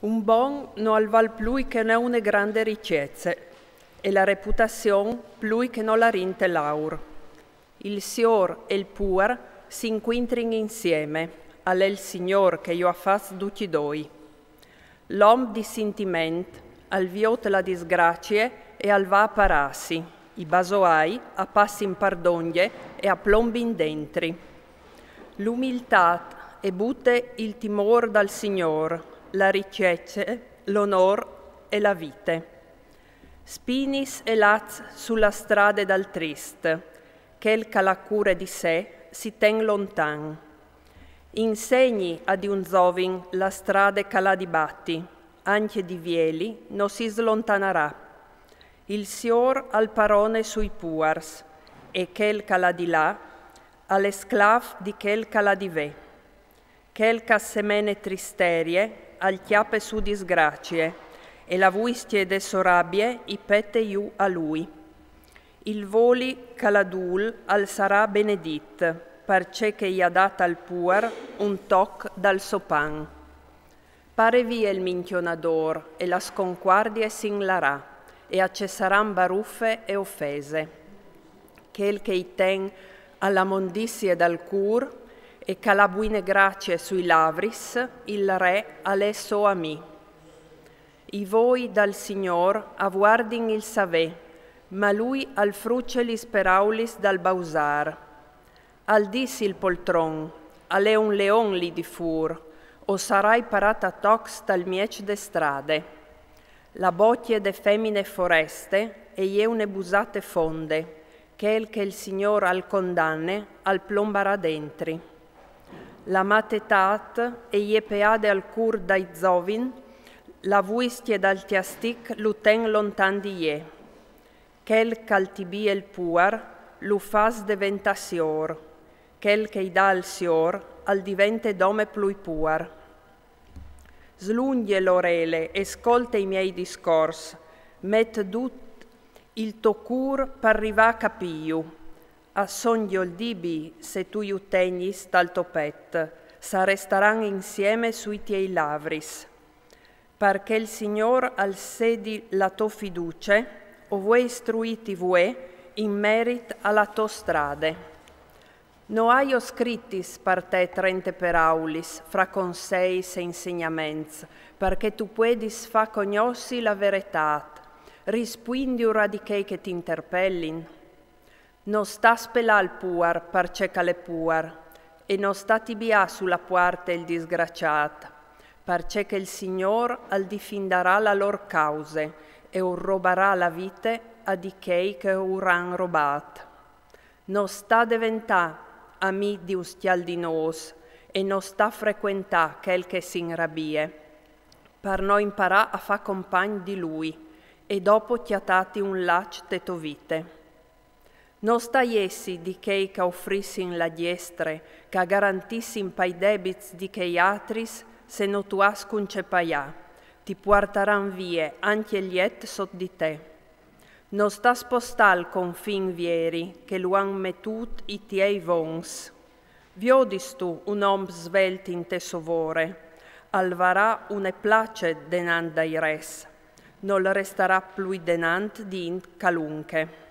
Un bon no al val plui che ne une grande ricchezze, e la reputazione plui che non la rinte l'aur. Il Signor e il puer si inquintrin insieme, all'è il Signor che io affaz duci doi. L'om di sentiment al viot la disgrazie e al va a parassi, i basoai a passi in pardoglie e a plombi in dentri. L'umiltà e butte il timor dal Signor, la ricchezza, l'onor e la vite. Spinis e laz sulla strada dal trist, ch'el che la cura di sé si ten lontan. Insegni ad un zovin la strada che la dibatti, anche di vieli non si slontanerà. Il Signor al parone sui puars, e ch'el che la di là, all'esclav di ch'el che la di ve. Ch'el che semene tristerie, al chiappe su disgrazie, e la vuistie de sorabbie i pette iu a lui. Il voli caladul al sarà benedit, parce che gli ha data al puer un toc dal sopan. Pare via il minchionador, e la sconquardie s'inlarà, e accessaran baruffe e offese. Ch'el che i ten alla mondissie dal cur, e che la buine grazie sui lavris, il re alesso a mi. I voi dal Signor aguardin il savè, ma lui al frucelis peraulis dal bausar. Al dissi il poltron, ale un leon li di fur, o sarai parata tox dal miec de strade. La bocchie de femmine foreste, e ieune busate fonde, che il Signor al condanne, al plombarà dentri. La matetat e ie peade al cur dai zovin, la vuistie dal tiastic l'uten lontan di ie. Ch'el caltibie il puar, lu fas diventa sior, ch'el che i dà al sior, al divente dome plui puar. Slungie l'orele e scolte i miei discors, met dut il to cur parrivà a capiu. A sogno il dibi, se tu iu tegnis dal topet, s'arrestaran insieme sui tiei lavris. Perché il Signor al sedi la to fiduce, o vuoi istruiti vue, in merit alla to strade. No aio scrittis per te 30 peraulis, fra conseis e insegnaments, perché tu puedis fa cognossi la veretat, rispuindi radichei che t'interpellin. Non sta spelà il puar, parce che le puar, e non sta tibia sulla parte il disgraciat, parce che il Signor al difenderà la lor cause e robarà la vite a di chei che uran robat. Non sta diventà ami di ustial di nos e non sta frequentà quel che si inrabie, per noi imparà a fa compagni di lui e dopo chiatati un lac te tovite. Non staiessi di chei che offrissin la diestre, che garantissin pai debits di chei atris, se no tu ascun cepaià, ti portaran vie anche gli et sot di te. Non sta spostal confin vieri, che lo han metut i tiei vons. Viodis tu un om svelti in te sovore, alvarà une place denant dai res, non resterà plui denant di in calunche.